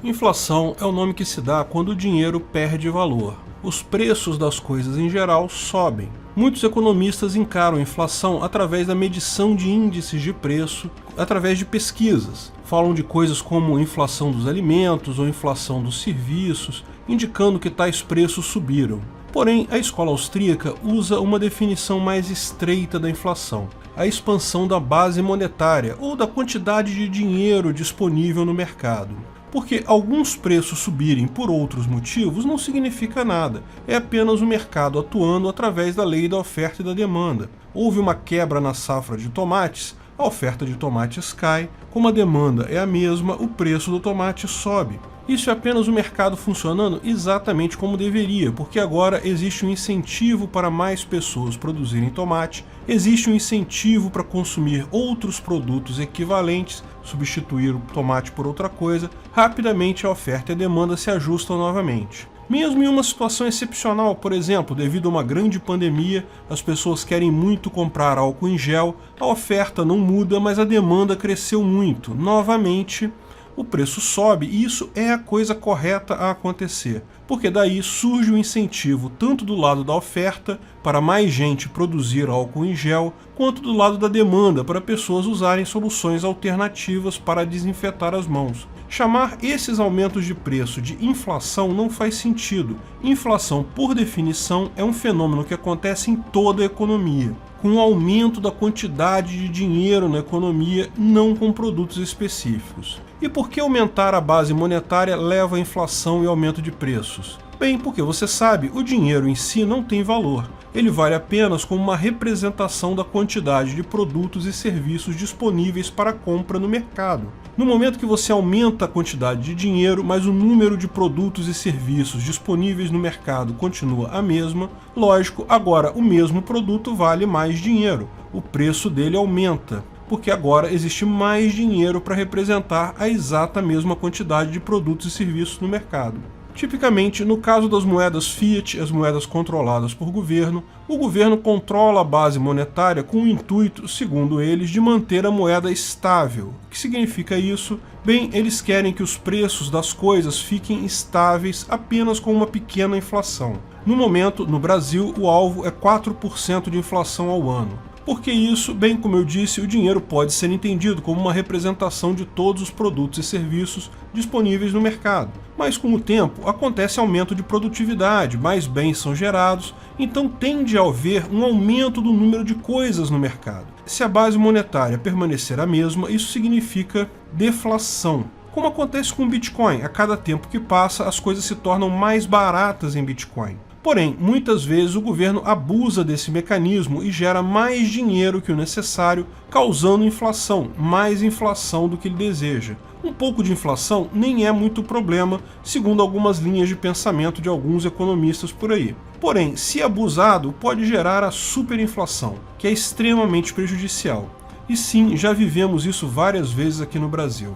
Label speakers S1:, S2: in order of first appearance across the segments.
S1: Inflação é o nome que se dá quando o dinheiro perde valor. Os preços das coisas em geral sobem. Muitos economistas encaram a inflação através da medição de índices de preço, através de pesquisas. Falam de coisas como inflação dos alimentos ou inflação dos serviços, indicando que tais preços subiram. Porém, a escola austríaca usa uma definição mais estreita da inflação: a expansão da base monetária ou da quantidade de dinheiro disponível no mercado. Porque alguns preços subirem por outros motivos não significa nada, é apenas o mercado atuando através da lei da oferta e da demanda. Houve uma quebra na safra de tomates, a oferta de tomates cai, como a demanda é a mesma, o preço do tomate sobe. Isso é apenas o mercado funcionando exatamente como deveria, porque agora existe um incentivo para mais pessoas produzirem tomate, existe um incentivo para consumir outros produtos equivalentes, substituir o tomate por outra coisa, rapidamente a oferta e a demanda se ajustam novamente. Mesmo em uma situação excepcional, por exemplo, devido a uma grande pandemia, as pessoas querem muito comprar álcool em gel, a oferta não muda, mas a demanda cresceu muito. Novamente, o preço sobe e isso é a coisa correta a acontecer, porque daí surge o incentivo tanto do lado da oferta para mais gente produzir álcool em gel, quanto do lado da demanda para pessoas usarem soluções alternativas para desinfetar as mãos. Chamar esses aumentos de preço de inflação não faz sentido. Inflação, por definição, é um fenômeno que acontece em toda a economia, com o aumento da quantidade de dinheiro na economia, não com produtos específicos. E por que aumentar a base monetária leva à inflação e aumento de preços? Bem, porque você sabe, o dinheiro em si não tem valor. Ele vale apenas como uma representação da quantidade de produtos e serviços disponíveis para compra no mercado. No momento que você aumenta a quantidade de dinheiro, mas o número de produtos e serviços disponíveis no mercado continua a mesma, lógico, agora o mesmo produto vale mais dinheiro. O preço dele aumenta, porque agora existe mais dinheiro para representar a exata mesma quantidade de produtos e serviços no mercado. Tipicamente, no caso das moedas fiat, as moedas controladas por governo, o governo controla a base monetária com o intuito, segundo eles, de manter a moeda estável. O que significa isso? Bem, eles querem que os preços das coisas fiquem estáveis apenas com uma pequena inflação. No momento, no Brasil, o alvo é 4% de inflação ao ano. Por que isso? Bem, como eu disse, o dinheiro pode ser entendido como uma representação de todos os produtos e serviços disponíveis no mercado. Mas com o tempo, acontece aumento de produtividade, mais bens são gerados, então tende a haver um aumento do número de coisas no mercado. Se a base monetária permanecer a mesma, isso significa deflação. Como acontece com o Bitcoin, a cada tempo que passa, as coisas se tornam mais baratas em Bitcoin. Porém, muitas vezes o governo abusa desse mecanismo e gera mais dinheiro que o necessário, causando inflação, mais inflação do que ele deseja. Um pouco de inflação nem é muito problema, segundo algumas linhas de pensamento de alguns economistas por aí. Porém, se abusado, pode gerar a superinflação, que é extremamente prejudicial. E sim, já vivemos isso várias vezes aqui no Brasil.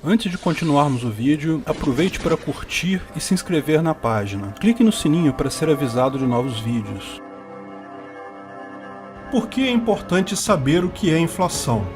S1: Antes de continuarmos o vídeo, aproveite para curtir e se inscrever na página. Clique no sininho para ser avisado de novos vídeos. Por que é importante saber o que é inflação?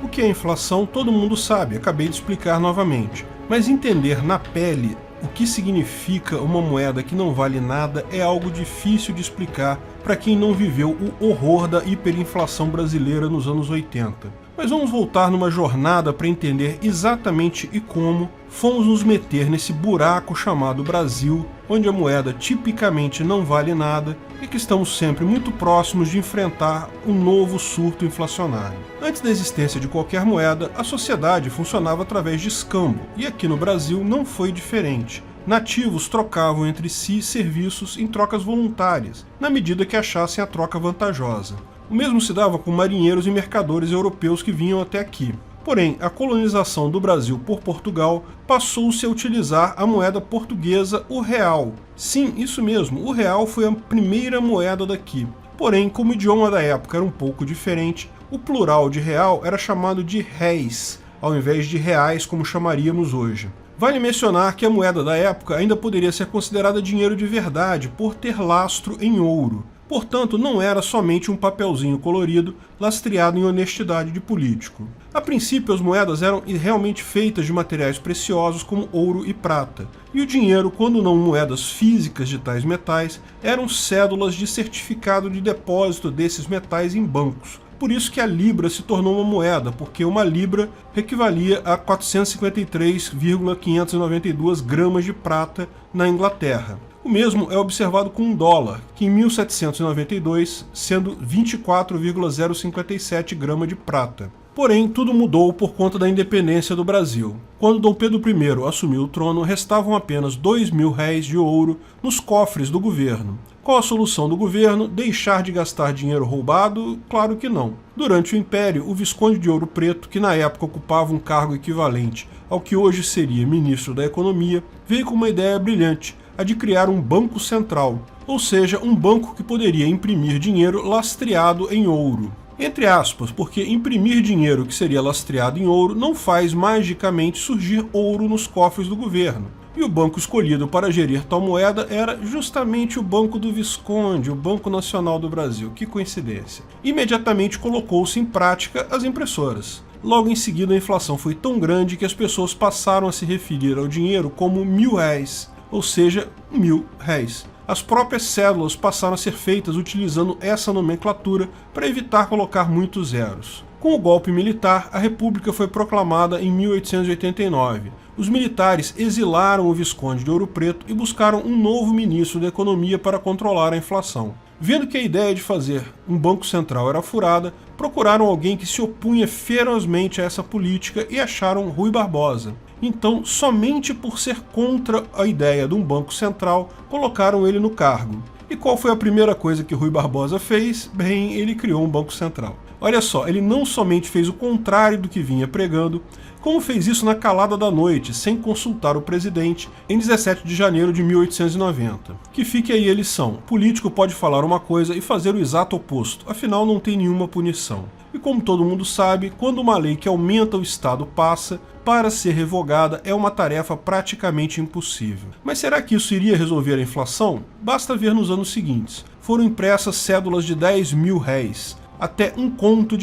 S1: O que é inflação todo mundo sabe, acabei de explicar novamente. Mas entender na pele o que significa uma moeda que não vale nada é algo difícil de explicar para quem não viveu o horror da hiperinflação brasileira nos anos 80. Mas vamos voltar numa jornada para entender exatamente e como fomos nos meter nesse buraco chamado Brasil, onde a moeda tipicamente não vale nada e que estamos sempre muito próximos de enfrentar um novo surto inflacionário. Antes da existência de qualquer moeda, a sociedade funcionava através de escambo, e aqui no Brasil não foi diferente. Nativos trocavam entre si serviços em trocas voluntárias, na medida que achassem a troca vantajosa. O mesmo se dava com marinheiros e mercadores europeus que vinham até aqui. Porém, a colonização do Brasil por Portugal passou-se a utilizar a moeda portuguesa, o real. Sim, isso mesmo, o real foi a primeira moeda daqui. Porém, como o idioma da época era um pouco diferente, o plural de real era chamado de réis, ao invés de reais como chamaríamos hoje. Vale mencionar que a moeda da época ainda poderia ser considerada dinheiro de verdade por ter lastro em ouro. Portanto, não era somente um papelzinho colorido lastreado em honestidade de político. A princípio, as moedas eram realmente feitas de materiais preciosos como ouro e prata, e o dinheiro, quando não moedas físicas de tais metais, eram cédulas de certificado de depósito desses metais em bancos. Por isso que a libra se tornou uma moeda, porque uma libra equivalia a 453,592 gramas de prata na Inglaterra. O mesmo é observado com um dólar, que em 1792, sendo 24,057 gramas de prata. Porém, tudo mudou por conta da independência do Brasil. Quando Dom Pedro I assumiu o trono, restavam apenas R$2.000 de ouro nos cofres do governo. Qual a solução do governo? Deixar de gastar dinheiro roubado? Claro que não. Durante o Império, o Visconde de Ouro Preto, que na época ocupava um cargo equivalente ao que hoje seria ministro da Economia, veio com uma ideia brilhante, a de criar um banco central, ou seja, um banco que poderia imprimir dinheiro lastreado em ouro. Entre aspas, porque imprimir dinheiro que seria lastreado em ouro não faz magicamente surgir ouro nos cofres do governo. E o banco escolhido para gerir tal moeda era justamente o Banco do Visconde, o Banco Nacional do Brasil. Que coincidência. Imediatamente colocou-se em prática as impressoras. Logo em seguida, a inflação foi tão grande que as pessoas passaram a se referir ao dinheiro como R$1.000, ou seja, R$1.000. As próprias cédulas passaram a ser feitas utilizando essa nomenclatura para evitar colocar muitos zeros. Com o golpe militar, a República foi proclamada em 1889. Os militares exilaram o Visconde de Ouro Preto e buscaram um novo ministro da Economia para controlar a inflação. Vendo que a ideia de fazer um banco central era furada, procuraram alguém que se opunha ferozmente a essa política e acharam Rui Barbosa. Então, somente por ser contra a ideia de um banco central, colocaram ele no cargo. E qual foi a primeira coisa que Rui Barbosa fez? Bem, ele criou um banco central. Olha só, ele não somente fez o contrário do que vinha pregando, como fez isso na calada da noite, sem consultar o presidente, em 17 de janeiro de 1890. Que fique aí a lição: político pode falar uma coisa e fazer o exato oposto, afinal não tem nenhuma punição. E como todo mundo sabe, quando uma lei que aumenta o Estado passa, para ser revogada é uma tarefa praticamente impossível. Mas será que isso iria resolver a inflação? Basta ver nos anos seguintes. Foram impressas cédulas de R$10.000, até R$1 conto,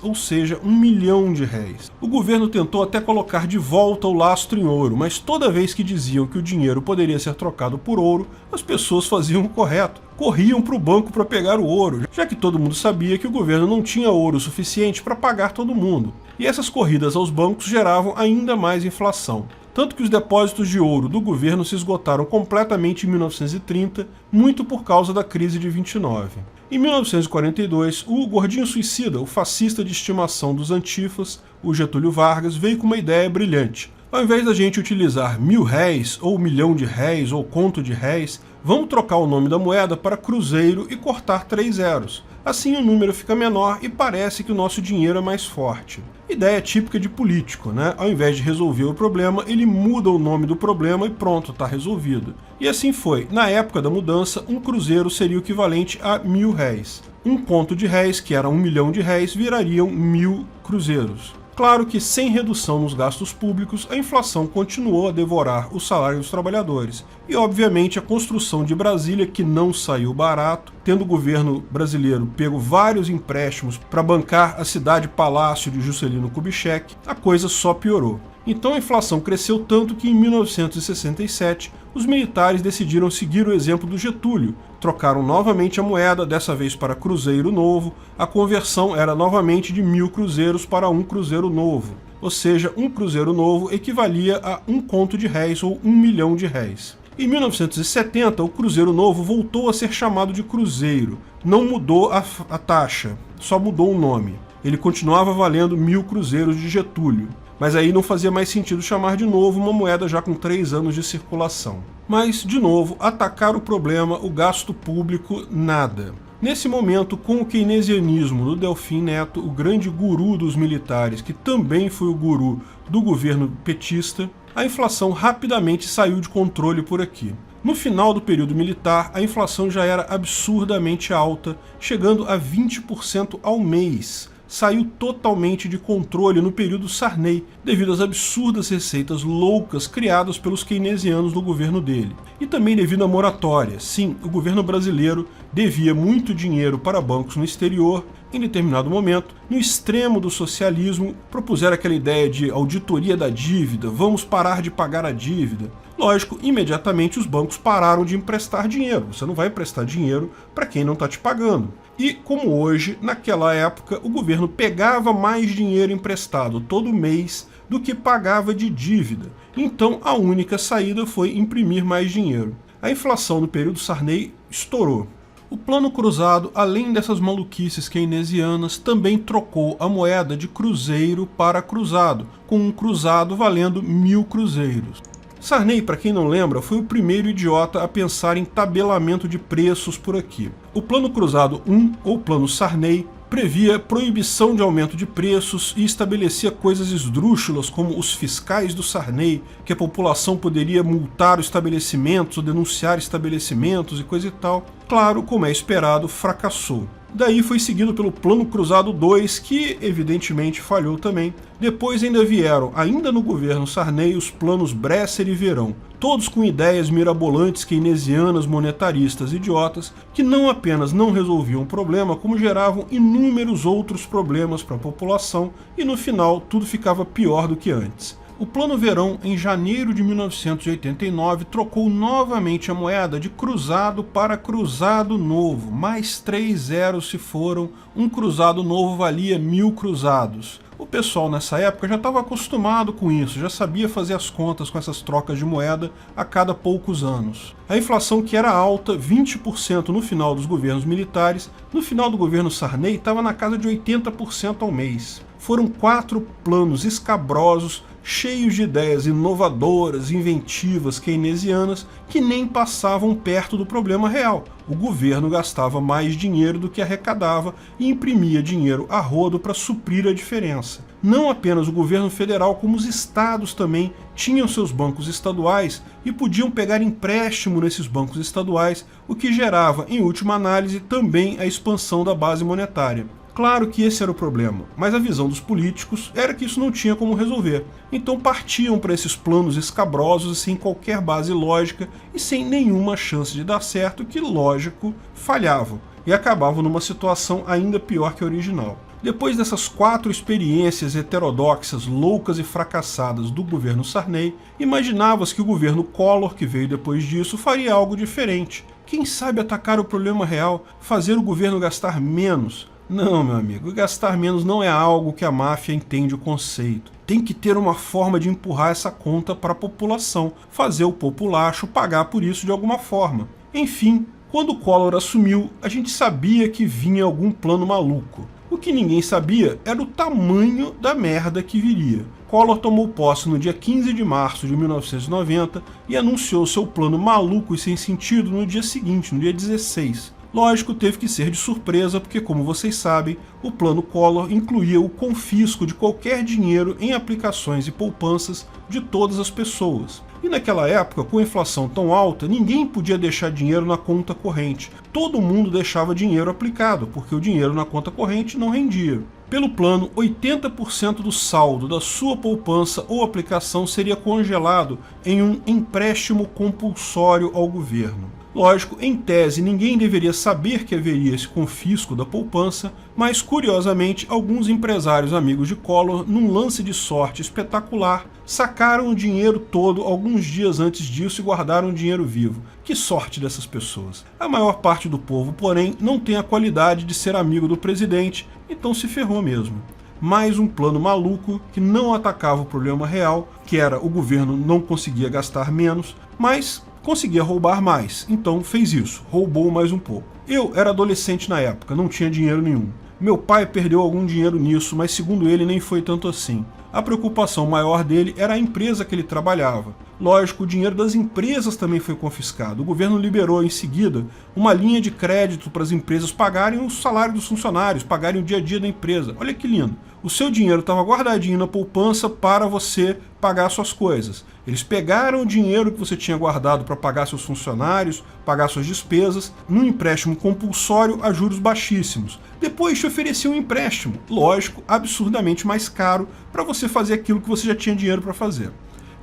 S1: ou seja, R$1.000.000. O governo tentou até colocar de volta o lastro em ouro, mas toda vez que diziam que o dinheiro poderia ser trocado por ouro, as pessoas faziam o correto. Corriam para o banco para pegar o ouro, já que todo mundo sabia que o governo não tinha ouro suficiente para pagar todo mundo. E essas corridas aos bancos geravam ainda mais inflação. Tanto que os depósitos de ouro do governo se esgotaram completamente em 1930, muito por causa da crise de 29. Em 1942, o gordinho suicida, o fascista de estimação dos antifas, o Getúlio Vargas, veio com uma ideia brilhante. Ao invés da gente utilizar R$1.000, ou R$1.000.000, ou conto de réis, vamos trocar o nome da moeda para cruzeiro e cortar 3 zeros. Assim o número fica menor e parece que o nosso dinheiro é mais forte. Ideia típica de político, né? Ao invés de resolver o problema, ele muda o nome do problema e pronto, está resolvido. E assim foi. Na época da mudança, um cruzeiro seria o equivalente a R$1.000. Um conto de réis, que era R$1.000.000, virariam 1.000 cruzeiros. Claro que, sem redução nos gastos públicos, a inflação continuou a devorar o salário dos trabalhadores. E, obviamente, a construção de Brasília, que não saiu barato, tendo o governo brasileiro pego vários empréstimos para bancar a cidade-palácio de Juscelino Kubitschek, a coisa só piorou. Então a inflação cresceu tanto que em 1967 os militares decidiram seguir o exemplo do Getúlio. Trocaram novamente a moeda, dessa vez para cruzeiro novo. A conversão era novamente de 1.000 cruzeiros para um cruzeiro novo. Ou seja, um cruzeiro novo equivalia a R$1 conto ou R$1.000.000. Em 1970, o cruzeiro novo voltou a ser chamado de cruzeiro. Não mudou a taxa, só mudou o nome. Ele continuava valendo 1.000 cruzeiros de Getúlio. Mas aí não fazia mais sentido chamar de novo uma moeda já com 3 anos de circulação. Mas, de novo, atacar o problema, o gasto público, nada. Nesse momento, com o keynesianismo do Delfim Neto, o grande guru dos militares, que também foi o guru do governo petista, a inflação rapidamente saiu de controle por aqui. No final do período militar, a inflação já era absurdamente alta, chegando a 20% ao mês. saiu totalmente de controle no período Sarney, devido às absurdas receitas loucas criadas pelos keynesianos no governo dele. E também devido à moratória. Sim, o governo brasileiro devia muito dinheiro para bancos no exterior. Em determinado momento, no extremo do socialismo, propuseram aquela ideia de auditoria da dívida, vamos parar de pagar a dívida. Lógico, imediatamente os bancos pararam de emprestar dinheiro. Você não vai emprestar dinheiro para quem não está te pagando. E como hoje, naquela época, o governo pegava mais dinheiro emprestado todo mês do que pagava de dívida. Então a única saída foi imprimir mais dinheiro. A inflação no período Sarney estourou. O Plano Cruzado, além dessas maluquices keynesianas, também trocou a moeda de cruzeiro para cruzado, com um cruzado valendo 1000 cruzeiros. Sarney, para quem não lembra, foi o primeiro idiota a pensar em tabelamento de preços por aqui. O Plano Cruzado I, ou Plano Sarney, previa proibição de aumento de preços e estabelecia coisas esdrúxulas como os fiscais do Sarney, que a população poderia multar os estabelecimentos ou denunciar estabelecimentos e coisa e tal. Claro, como é esperado, fracassou. Daí foi seguido pelo Plano Cruzado II, que evidentemente falhou também. Depois ainda vieram, ainda no governo Sarney, os planos Bresser e Verão, todos com ideias mirabolantes keynesianas, monetaristas, idiotas, que não apenas não resolviam o problema, como geravam inúmeros outros problemas para a população, e no final tudo ficava pior do que antes. O Plano Verão, em janeiro de 1989, trocou novamente a moeda de cruzado para cruzado novo. Mais 3 zeros se foram, um cruzado novo valia 1000 cruzados. O pessoal nessa época já estava acostumado com isso, já sabia fazer as contas com essas trocas de moeda a cada poucos anos. A inflação, que era alta, 20% no final dos governos militares, no final do governo Sarney estava na casa de 80% ao mês. Foram 4 planos escabrosos, cheios de ideias inovadoras, inventivas, keynesianas, que nem passavam perto do problema real. O governo gastava mais dinheiro do que arrecadava e imprimia dinheiro a rodo para suprir a diferença. Não apenas o governo federal, como os estados também tinham seus bancos estaduais e podiam pegar empréstimo nesses bancos estaduais, o que gerava, em última análise, também a expansão da base monetária. Claro que esse era o problema, mas a visão dos políticos era que isso não tinha como resolver. Então partiam para esses planos escabrosos sem qualquer base lógica e sem nenhuma chance de dar certo, que, lógico, falhavam e acabavam numa situação ainda pior que a original. Depois dessas 4 experiências heterodoxas, loucas e fracassadas do governo Sarney, imaginava-se que o governo Collor, que veio depois disso, faria algo diferente. Quem sabe atacar o problema real, fazer o governo gastar menos. Não, meu amigo, gastar menos não é algo que a máfia entende o conceito. Tem que ter uma forma de empurrar essa conta para a população, fazer o populacho pagar por isso de alguma forma. Enfim, quando o Collor assumiu, a gente sabia que vinha algum plano maluco. O que ninguém sabia era o tamanho da merda que viria. Collor tomou posse no dia 15 de março de 1990 e anunciou seu plano maluco e sem sentido no dia seguinte, no dia 16. Lógico, teve que ser de surpresa, porque, como vocês sabem, o plano Collor incluía o confisco de qualquer dinheiro em aplicações e poupanças de todas as pessoas. E naquela época, com a inflação tão alta, ninguém podia deixar dinheiro na conta corrente. Todo mundo deixava dinheiro aplicado, porque o dinheiro na conta corrente não rendia. Pelo plano, 80% do saldo da sua poupança ou aplicação seria congelado em um empréstimo compulsório ao governo. Lógico, em tese, ninguém deveria saber que haveria esse confisco da poupança, mas, curiosamente, alguns empresários amigos de Collor, num lance de sorte espetacular, sacaram o dinheiro todo alguns dias antes disso e guardaram o dinheiro vivo. Que sorte dessas pessoas! A maior parte do povo, porém, não tem a qualidade de ser amigo do presidente, então se ferrou mesmo. Mais um plano maluco que não atacava o problema real, que era o governo não conseguia gastar menos, mas conseguia roubar mais, então fez isso, roubou mais um pouco. Eu era adolescente na época, não tinha dinheiro nenhum. Meu pai perdeu algum dinheiro nisso, mas segundo ele nem foi tanto assim. A preocupação maior dele era a empresa que ele trabalhava. Lógico, o dinheiro das empresas também foi confiscado. O governo liberou em seguida uma linha de crédito para as empresas pagarem o salário dos funcionários, pagarem o dia a dia da empresa. Olha que lindo. O seu dinheiro estava guardadinho na poupança para você pagar suas coisas. Eles pegaram o dinheiro que você tinha guardado para pagar seus funcionários, pagar suas despesas, num empréstimo compulsório a juros baixíssimos. Depois te ofereciam um empréstimo, lógico, absurdamente mais caro, para você fazer aquilo que você já tinha dinheiro para fazer.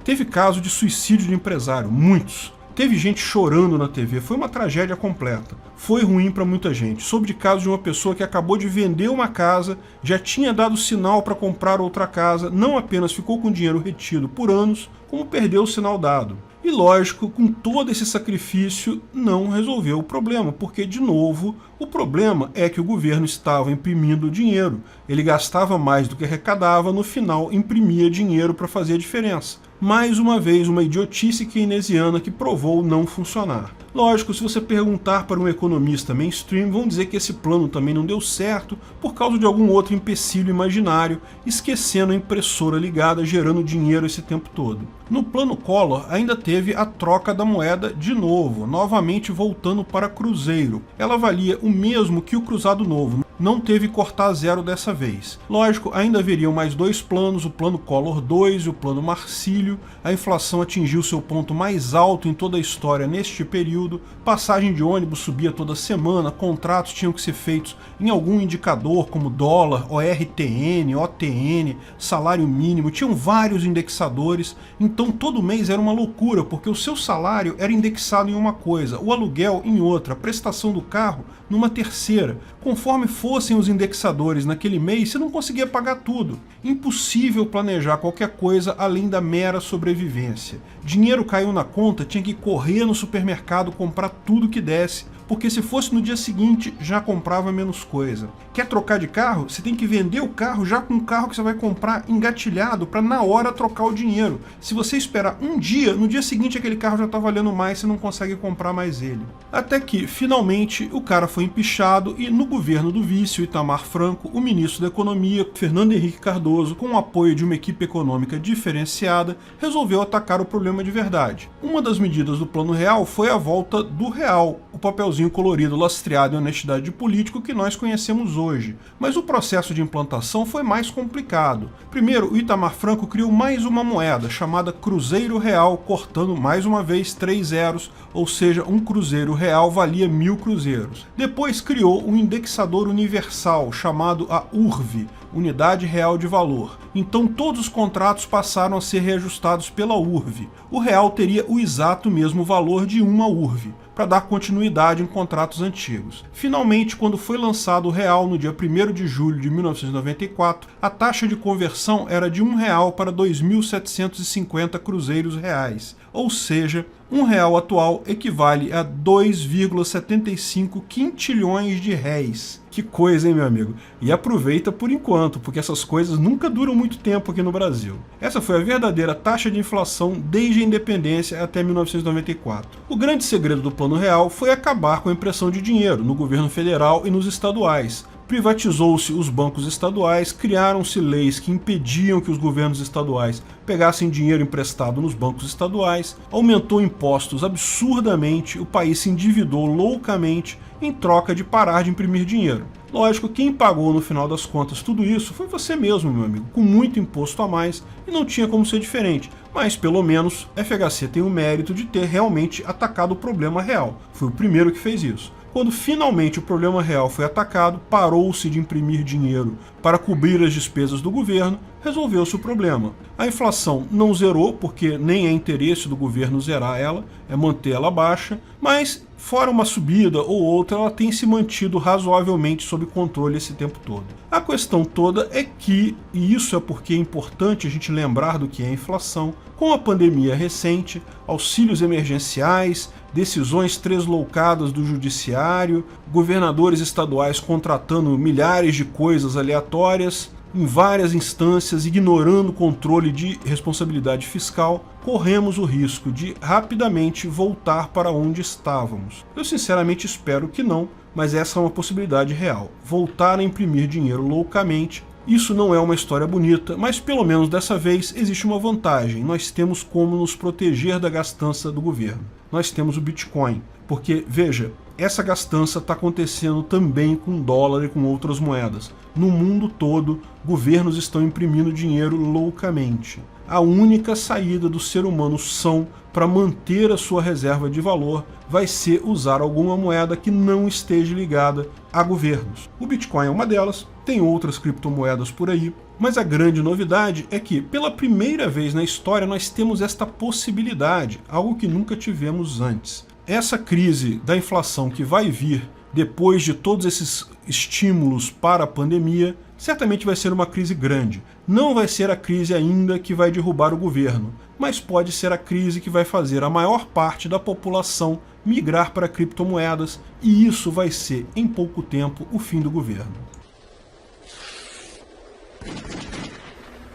S1: Teve caso de suicídio de empresário, muitos. Teve gente chorando na TV, foi uma tragédia completa. Foi ruim para muita gente. Soube de caso de uma pessoa que acabou de vender uma casa, já tinha dado sinal para comprar outra casa, não apenas ficou com o dinheiro retido por anos, como perdeu o sinal dado. E lógico, com todo esse sacrifício, não resolveu o problema, porque, de novo, o problema é que o governo estava imprimindo dinheiro. Ele gastava mais do que arrecadava, no final imprimia dinheiro para fazer a diferença. Mais uma vez, uma idiotice keynesiana que provou não funcionar. Lógico, se você perguntar para um economista mainstream, vão dizer que esse plano também não deu certo por causa de algum outro empecilho imaginário, esquecendo a impressora ligada, gerando dinheiro esse tempo todo. No plano Collor, ainda teve a troca da moeda de novo, novamente voltando para cruzeiro. Ela valia o mesmo que o cruzado novo, não teve cortar zero dessa vez. Lógico, ainda haveriam mais dois planos, o plano Collor 2 e o plano Marcílio. A inflação atingiu seu ponto mais alto em toda a história neste período, passagem de ônibus subia toda semana, contratos tinham que ser feitos em algum indicador como dólar, ORTN, OTN, salário mínimo, tinham vários indexadores, então todo mês era uma loucura, porque o seu salário era indexado em uma coisa, o aluguel em outra, a prestação do carro numa terceira. Conforme fossem os indexadores naquele mês, você não conseguia pagar tudo. Impossível planejar qualquer coisa além da mera sobrevivência. Dinheiro caiu na conta, tinha que correr no supermercado comprar tudo que desse, porque se fosse no dia seguinte, já comprava menos coisa. Quer trocar de carro? Você tem que vender o carro já com o carro que você vai comprar engatilhado para na hora trocar o dinheiro. Se você esperar um dia, no dia seguinte aquele carro já está valendo mais, você não consegue comprar mais ele. Até que, finalmente, o cara foi empichado e no governo do vice, o Itamar Franco, o ministro da Economia, Fernando Henrique Cardoso, com o apoio de uma equipe econômica diferenciada, resolveu atacar o problema de verdade. Uma das medidas do Plano Real foi a volta do real, o papelzinho colorido lastreado em honestidade de político que nós conhecemos hoje. Mas o processo de implantação foi mais complicado. Primeiro, o Itamar Franco criou mais uma moeda, chamada Cruzeiro Real, cortando mais uma vez 3 zeros, ou seja, um cruzeiro real valia 1000 cruzeiros. Depois criou um indexador universal, chamado a URV, Unidade Real de Valor. Então todos os contratos passaram a ser reajustados pela URV. O real teria o exato mesmo valor de uma URV, para dar continuidade em contratos antigos. Finalmente, quando foi lançado o real no dia 1º de julho de 1994, a taxa de conversão era de R$1 para 2.750 cruzeiros reais, ou seja, R$1 atual equivale a 2,75 quintilhões de réis. Que coisa, hein, meu amigo? E aproveita por enquanto, porque essas coisas nunca duram muito tempo aqui no Brasil. Essa foi a verdadeira taxa de inflação desde a independência até 1994. O grande segredo do Plano Real foi acabar com a impressão de dinheiro no governo federal e nos estaduais. Privatizou-se os bancos estaduais, criaram-se leis que impediam que os governos estaduais pegassem dinheiro emprestado nos bancos estaduais, aumentou impostos absurdamente, o país se endividou loucamente em troca de parar de imprimir dinheiro. Lógico, quem pagou no final das contas tudo isso foi você mesmo, meu amigo, com muito imposto a mais e não tinha como ser diferente. Mas pelo menos FHC tem o mérito de ter realmente atacado o problema real. Foi o primeiro que fez isso. Quando finalmente o problema real foi atacado, parou-se de imprimir dinheiro para cobrir as despesas do governo, resolveu-se o problema. A inflação não zerou, porque nem é interesse do governo zerar ela, é manter ela baixa, mas fora uma subida ou outra, ela tem se mantido razoavelmente sob controle esse tempo todo. A questão toda é que, e isso é porque é importante a gente lembrar do que é inflação, com a pandemia recente, auxílios emergenciais, decisões tresloucadas do judiciário, governadores estaduais contratando milhares de coisas aleatórias, em várias instâncias, ignorando o controle de responsabilidade fiscal, corremos o risco de rapidamente voltar para onde estávamos. Eu sinceramente espero que não, mas essa é uma possibilidade real. Voltar a imprimir dinheiro loucamente Isso não é uma história bonita, mas pelo menos dessa vez existe uma vantagem. Nós temos como nos proteger da gastança do governo. Nós temos o Bitcoin, porque, veja, essa gastança está acontecendo também com dólar e com outras moedas. No mundo todo, governos estão imprimindo dinheiro loucamente. A única saída do ser humano são para manter a sua reserva de valor vai ser usar alguma moeda que não esteja ligada a governos. O Bitcoin é uma delas, tem outras criptomoedas por aí, mas a grande novidade é que, pela primeira vez na história, nós temos esta possibilidade, algo que nunca tivemos antes. Essa crise da inflação que vai vir depois de todos esses estímulos para a pandemia, certamente vai ser uma crise grande. Não vai ser a crise ainda que vai derrubar o governo, mas pode ser a crise que vai fazer a maior parte da população migrar para criptomoedas, e isso vai ser, em pouco tempo, o fim do governo.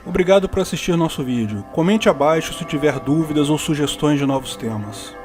S1: Obrigado por assistir nosso vídeo. Comente abaixo se tiver dúvidas ou sugestões de novos temas.